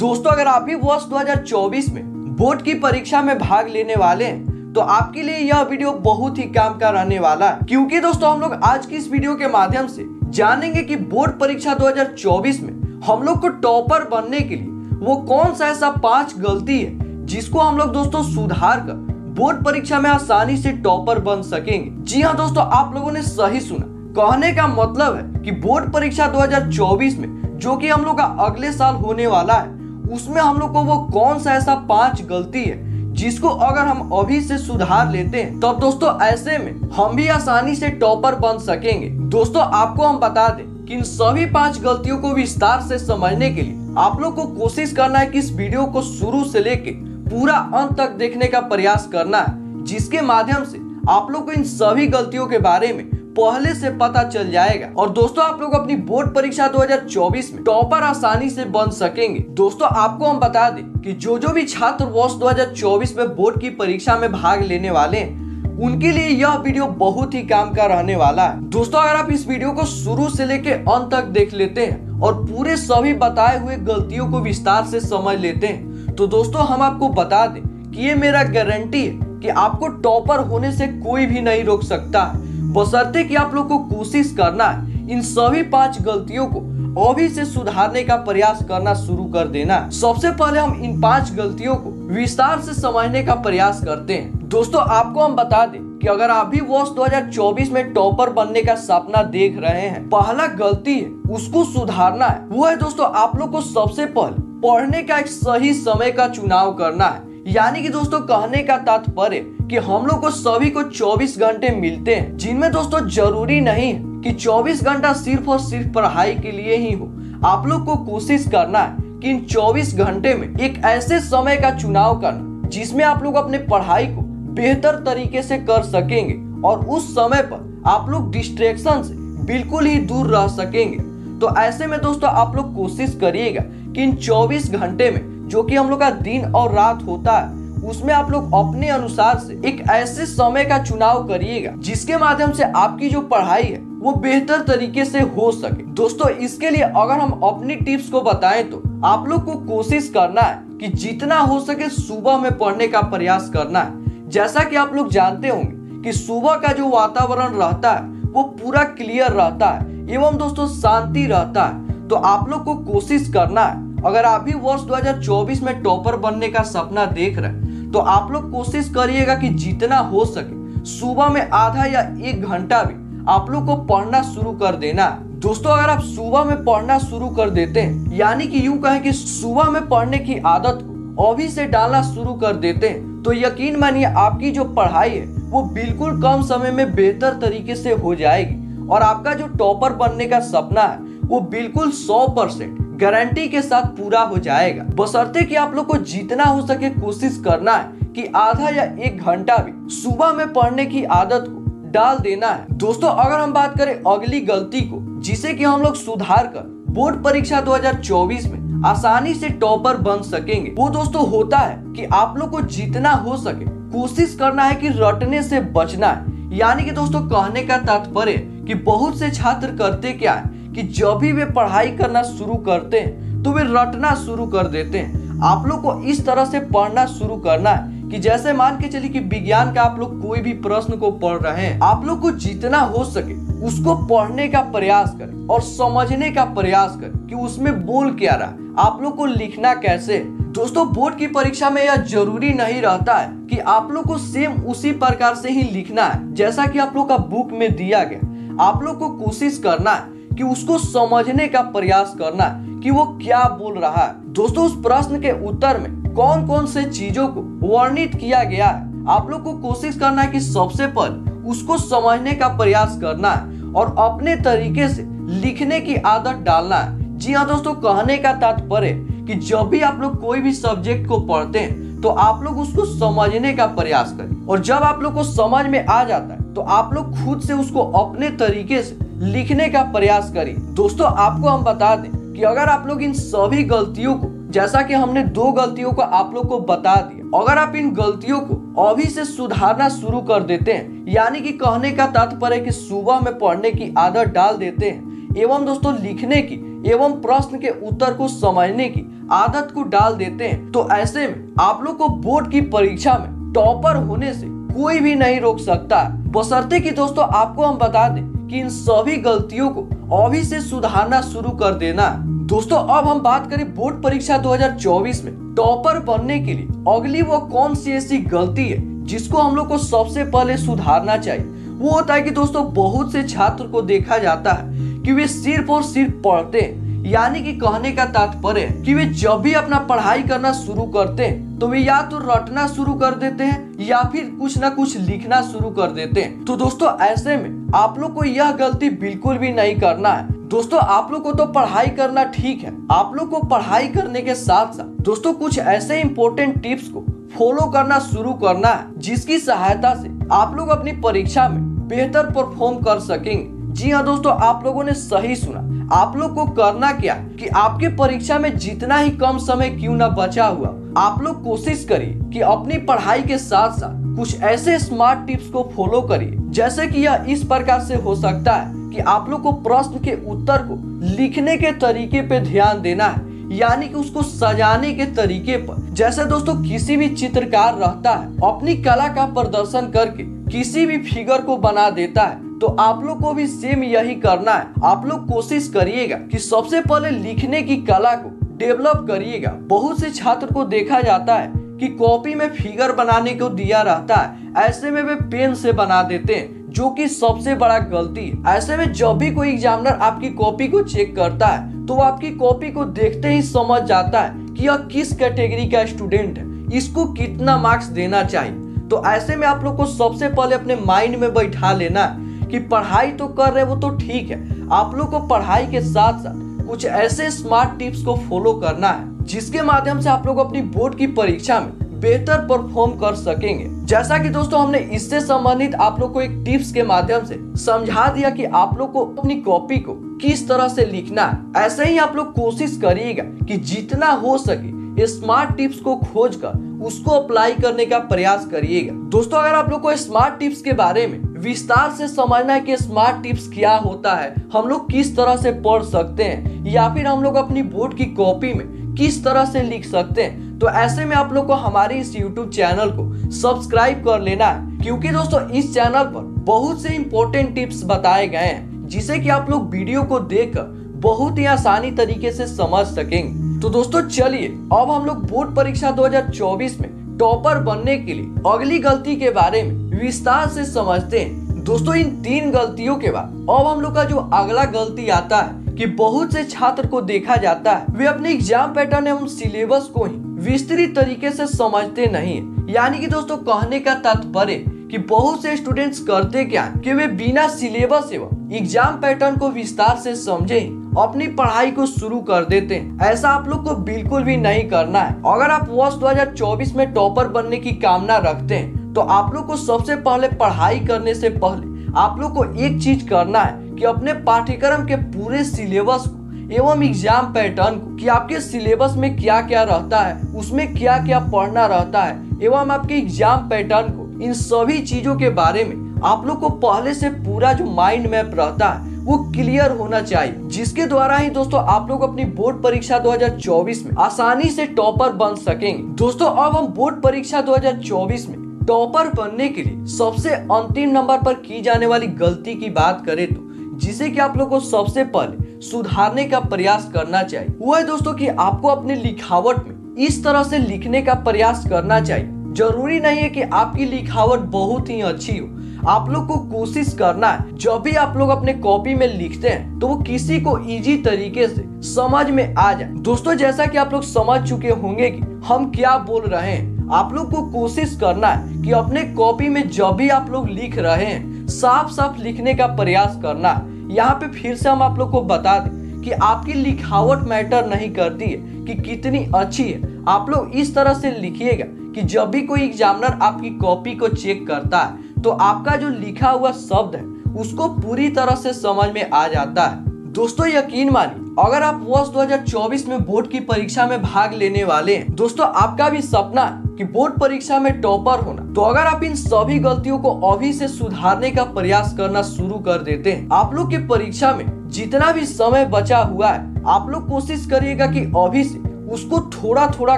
दोस्तों अगर आप भी वर्ष 2024 में बोर्ड की परीक्षा में भाग लेने वाले हैं तो आपके लिए यह वीडियो बहुत ही काम का रहने वाला है, क्योंकि दोस्तों हम लोग आज की इस वीडियो के माध्यम से जानेंगे कि बोर्ड परीक्षा 2024 में हम लोग को टॉपर बनने के लिए वो कौन सा ऐसा 5 गलती है जिसको हम लोग दोस्तों सुधार कर बोर्ड परीक्षा में आसानी से टॉपर बन सकेंगे। जी हाँ दोस्तों, आप लोगों ने सही सुना। कहने का मतलब है कि बोर्ड परीक्षा 2024 में जो कि हम लोग का अगले साल होने वाला है, उसमें हम लोग को वो कौन सा ऐसा 5 गलती है जिसको अगर हम अभी से सुधार लेते हैं तब दोस्तों ऐसे में हम भी आसानी से टॉपर बन सकेंगे। दोस्तों आपको हम बता दें कि इन सभी 5 गलतियों को विस्तार से समझने के लिए आप लोग को कोशिश करना है कि इस वीडियो को शुरू से लेके पूरा अंत तक देखने का प्रयास करना है, जिसके माध्यम से आप लोग को इन सभी गलतियों के बारे में पहले से पता चल जाएगा और दोस्तों आप लोग अपनी बोर्ड परीक्षा 2024 में टॉपर आसानी से बन सकेंगे। दोस्तों आपको हम बता दें कि जो भी छात्र वर्ष 2024 में बोर्ड की परीक्षा में भाग लेने वाले हैं उनके लिए यह वीडियो बहुत ही काम का रहने वाला है। दोस्तों अगर आप इस वीडियो को शुरू से लेके अंत तक देख लेते हैं और पूरे सभी बताए हुए गलतियों को विस्तार से समझ लेते हैं तो दोस्तों हम आपको बता दें कि ये मेरा गारंटी है कि आपको टॉपर होने से कोई भी नहीं रोक सकता है, बशर्ते कि आप लोग को कोशिश करना है इन सभी 5 गलतियों को अभी से सुधारने का प्रयास करना शुरू कर देना। सबसे पहले हम इन 5 गलतियों को विस्तार से समझने का प्रयास करते हैं। दोस्तों आपको हम बता दें कि अगर आप भी वर्ष 2024 में टॉपर बनने का सपना देख रहे हैं, पहला गलती है उसको सुधारना है। वो है दोस्तों आप लोग को सबसे पहले पढ़ने का एक सही समय का चुनाव करना है। यानी कि दोस्तों कहने का तात्पर्य कि हम लोग को सभी को 24 घंटे मिलते हैं, जिनमें दोस्तों जरूरी नहीं है कि 24 घंटा सिर्फ और सिर्फ पढ़ाई के लिए ही हो। आप लोग को कोशिश करना है कि इन 24 घंटे में एक ऐसे समय का चुनाव करना जिसमें आप लोग अपने पढ़ाई को बेहतर तरीके से कर सकेंगे और उस समय पर आप लोग डिस्ट्रैक्शन से बिल्कुल ही दूर रह सकेंगे। तो ऐसे में दोस्तों आप लोग कोशिश करिएगा कि इन 24 घंटे में जो कि हम लोग का दिन और रात होता है उसमें आप लोग अपने अनुसार से एक ऐसे समय का चुनाव करिएगा जिसके माध्यम से आपकी जो पढ़ाई है वो बेहतर तरीके से हो सके। दोस्तों इसके लिए अगर हम अपनी टिप्स को बताएं तो आप लोग को कोशिश करना है कि जितना हो सके सुबह में पढ़ने का प्रयास करना है। जैसा कि आप लोग जानते होंगे कि सुबह का जो वातावरण रहता है वो पूरा क्लियर रहता है एवं दोस्तों शांति रहता है। तो आप लोग को कोशिश करना है, अगर आप भी वर्ष 2024 में टॉपर बनने का सपना देख रहे हैं तो आप लोग कोशिश करिएगा कि जितना हो सके सुबह में आधा या 1 घंटा भी आप लोग को पढ़ना शुरू कर देना है। दोस्तों अगर आप सुबह में पढ़ना शुरू कर देते हैं, यानी कि यूं कहें कि सुबह में पढ़ने की आदत को अभी से डालना शुरू कर देते हैं, तो यकीन मानिए आपकी जो पढ़ाई है वो बिल्कुल कम समय में बेहतर तरीके से हो जाएगी और आपका जो टॉपर बनने का सपना है वो बिल्कुल 100% गारंटी के साथ पूरा हो जाएगा। बशर्ते कि आप लोग को जितना हो सके कोशिश करना है कि आधा या 1 घंटा भी सुबह में पढ़ने की आदत को डाल देना है। दोस्तों अगर हम बात करें अगली गलती को जिसे कि हम लोग सुधार कर बोर्ड परीक्षा 2024 में आसानी से टॉपर बन सकेंगे, वो दोस्तों होता है कि आप लोग को जितना हो सके कोशिश करना है कि रटने से बचना है। यानी कि दोस्तों कहने का तात्पर्य कि बहुत से छात्र करते क्या है कि जब भी वे पढ़ाई करना शुरू करते हैं तो वे रटना शुरू कर देते हैं। आप लोग को इस तरह से पढ़ना शुरू करना है कि जैसे मान के चलिए कि विज्ञान का आप लोग कोई भी प्रश्न को पढ़ रहे हैं, आप लोग को जितना हो सके उसको पढ़ने का प्रयास करें और समझने का प्रयास करें कि उसमें बोल क्या रहा, आप लोग को लिखना कैसे। दोस्तों बोर्ड की परीक्षा में यह जरूरी नहीं रहता है कि आप लोग को सेम उसी प्रकार से ही लिखना है जैसा कि आप लोग का बुक में दिया गया। आप लोग को कोशिश करना है कि उसको समझने का प्रयास करना है कि वो क्या बोल रहा है। दोस्तों उस प्रश्न के उत्तर में कौन कौन से चीजों को वर्णित किया गया है, आप लोग को कोशिश करना है कि सबसे पहले उसको समझने का प्रयास करना है और अपने तरीके से लिखने की आदत डालना है। जी हाँ दोस्तों, कहने का तात्पर्य कि जब भी आप लोग कोई भी सब्जेक्ट को पढ़ते हैं तो आप लोग उसको समझने का प्रयास करें और जब आप लोग को समझ में आ जाता है तो आप लोग खुद से उसको अपने तरीके से लिखने का प्रयास करिए। दोस्तों आपको हम बता दें कि अगर आप लोग इन सभी गलतियों को, जैसा कि हमने 2 गलतियों को आप लोग को बता दिया, अगर आप इन गलतियों को अभी से सुधारना शुरू कर देते हैं, यानी कि कहने का तात्पर्य कि सुबह में पढ़ने की आदत डाल देते हैं एवं दोस्तों लिखने की एवं प्रश्न के उत्तर को समझने की आदत को डाल देते हैं तो ऐसे में आप लोग को बोर्ड की परीक्षा में टॉपर होने से कोई भी नहीं रोक सकता, बशर्ते कि दोस्तों आपको हम बता दें कि इन सभी गलतियों को अभी से सुधारना शुरू कर देना। दोस्तों अब हम बात करें बोर्ड परीक्षा 2024 में टॉपर बनने के लिए अगली वो कौन सी ऐसी गलती है जिसको हम लोग को सबसे पहले सुधारना चाहिए। वो होता है कि दोस्तों बहुत से छात्र को देखा जाता है कि वे सिर्फ और सिर्फ पढ़ते हैं, यानी कि कहने का तात्पर्य है कि वे जब भी अपना पढ़ाई करना शुरू करते हैं तो वे या तो रटना शुरू कर देते हैं या फिर कुछ ना कुछ लिखना शुरू कर देते हैं। तो दोस्तों ऐसे में आप लोग को यह गलती बिल्कुल भी नहीं करना है। दोस्तों आप लोग को तो पढ़ाई करना ठीक है, आप लोग को पढ़ाई करने के साथ साथ दोस्तों कुछ ऐसे इंपॉर्टेंट टिप्स को फॉलो करना शुरू करना है जिसकी सहायता से आप लोग अपनी परीक्षा में बेहतर परफॉर्म कर सकेंगे। जी हाँ दोस्तों, आप लोगों ने सही सुना। आप लोग को करना क्या कि आपके परीक्षा में जितना ही कम समय क्यों ना बचा हुआ, आप लोग कोशिश करिए कि अपनी पढ़ाई के साथ साथ कुछ ऐसे स्मार्ट टिप्स को फॉलो करिए, जैसे कि यह इस प्रकार से हो सकता है कि आप लोग को प्रश्न के उत्तर को लिखने के तरीके पे ध्यान देना है, यानी कि उसको सजाने के तरीके पर। जैसे दोस्तों किसी भी चित्रकार रहता है अपनी कला का प्रदर्शन करके किसी भी फिगर को बना देता है, तो आप लोग को भी सेम यही करना है। आप लोग कोशिश करिएगा कि सबसे पहले लिखने की कला को डेवलप करिएगा। बहुत से छात्र को देखा जाता है कि कॉपी में फिगर बनाने को दिया रहता है, ऐसे में वे पेन से बना देते हैं, जो कि सबसे बड़ा गलती है। ऐसे में जब भी कोई एग्जामिनर आपकी कॉपी को चेक करता है तो वो आपकी कॉपी को देखते ही समझ जाता है कि यह किस कैटेगरी का स्टूडेंट है, इसको कितना मार्क्स देना चाहिए। तो ऐसे में आप लोग को सबसे पहले अपने माइंड में बैठा लेना है कि पढ़ाई तो कर रहे वो तो ठीक है, आप लोग को पढ़ाई के साथ साथ कुछ ऐसे स्मार्ट टिप्स को फॉलो करना है जिसके माध्यम से आप लोग अपनी बोर्ड की परीक्षा में बेहतर परफॉर्म कर सकेंगे। जैसा कि दोस्तों हमने इससे संबंधित आप लोग को एक टिप्स के माध्यम से समझा दिया कि आप लोग को अपनी कॉपी को किस तरह से लिखना है। ऐसे ही आप लोग कोशिश करिएगा कि जितना हो सके स्मार्ट टिप्स को खोजकर उसको अप्लाई करने का प्रयास करिएगा। दोस्तों अगर आप लोग को स्मार्ट टिप्स के बारे में विस्तार से समझना है कि स्मार्ट टिप्स क्या होता है, हम लोग किस तरह से पढ़ सकते हैं, या फिर हम लोग अपनी बोर्ड की कॉपी में किस तरह से लिख सकते हैं, तो ऐसे में आप लोग को हमारे इस YouTube चैनल को सब्सक्राइब कर लेना है, क्योंकि दोस्तों इस चैनल पर बहुत से इंपॉर्टेंट टिप्स बताए गए हैं जिसे कि आप लोग वीडियो को देखकर बहुत ही आसानी तरीके से समझ सकेंगे। तो दोस्तों चलिए अब हम लोग बोर्ड परीक्षा 2024 में टॉपर बनने के लिए अगली गलती के बारे में विस्तार से समझते हैं। दोस्तों इन 3 गलतियों के बाद अब हम लोग का जो अगला गलती आता है कि बहुत से छात्र को देखा जाता है वे अपने एग्जाम पैटर्न एवं सिलेबस को ही विस्तृत तरीके से समझते नहीं है। यानी कि दोस्तों कहने का तात्पर्य कि बहुत से स्टूडेंट्स करते क्या कि वे बिना सिलेबस एवं एग्जाम पैटर्न को विस्तार से समझे अपनी पढ़ाई को शुरू कर देते हैं। ऐसा आप लोग को बिल्कुल भी नहीं करना है। अगर आप वर्ष 2024 में टॉपर बनने की कामना रखते हैं तो आप लोग को सबसे पहले पढ़ाई करने से पहले आप लोग को एक चीज करना है कि अपने पाठ्यक्रम के पूरे सिलेबस को एवं एग्जाम पैटर्न को कि आपके सिलेबस में क्या क्या रहता है, उसमें क्या क्या पढ़ना रहता है, एवं आपके एग्जाम पैटर्न को, इन सभी चीजों के बारे में आप लोग को पहले से पूरा जो माइंड मैप रहता है वो क्लियर होना चाहिए, जिसके द्वारा ही दोस्तों आप लोग अपनी बोर्ड परीक्षा 2024 में आसानी से टॉपर बन सकेंगे। दोस्तों अब हम बोर्ड परीक्षा 2024 में टॉपर बनने के लिए सबसे अंतिम नंबर पर की जाने वाली गलती की बात करें तो जिसे कि आप लोग को सबसे पहले सुधारने का प्रयास करना चाहिए, वो है दोस्तों कि आपको अपने लिखावट में इस तरह से लिखने का प्रयास करना चाहिए। जरूरी नहीं है कि आपकी लिखावट बहुत ही अच्छी हो, आप लोग को कोशिश करना है जब भी आप लोग अपने कॉपी में लिखते हैं तो वो किसी को इजी तरीके से समझ में आ जाए। दोस्तों जैसा कि आप लोग समझ चुके होंगे कि हम क्या बोल रहे हैं, आप लोग को कोशिश करना है कि अपने कॉपी में जब भी आप लोग लिख रहे हैं साफ साफ लिखने का प्रयास करना है। यहाँ पे फिर से हम आप लोग को बता दें कि आपकी लिखावट मैटर नहीं करती है कि कितनी अच्छी है। आप लोग इस तरह से लिखिएगा कि जब भी कोई एग्जामिनर आपकी कॉपी को चेक करता है तो आपका जो लिखा हुआ शब्द है उसको पूरी तरह से समझ में आ जाता है। दोस्तों यकीन मानिए अगर आप वर्ष 2024 में बोर्ड की परीक्षा में भाग लेने वाले हैं, दोस्तों आपका भी सपना है कि बोर्ड परीक्षा में टॉपर होना, तो अगर आप इन सभी गलतियों को अभी से सुधारने का प्रयास करना शुरू कर देते हैं, आप लोग की परीक्षा में जितना भी समय बचा हुआ है आप लोग कोशिश करिएगा कि अभी से उसको थोड़ा थोड़ा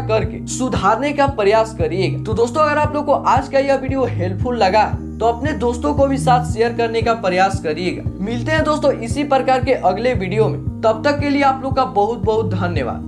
करके सुधारने का प्रयास करिएगा। तो दोस्तों अगर आप लोग को आज का यह वीडियो हेल्पफुल लगा तो अपने दोस्तों को भी साथ शेयर करने का प्रयास करिएगा। मिलते हैं दोस्तों इसी प्रकार के अगले वीडियो में, तब तक के लिए आप लोग का बहुत बहुत धन्यवाद।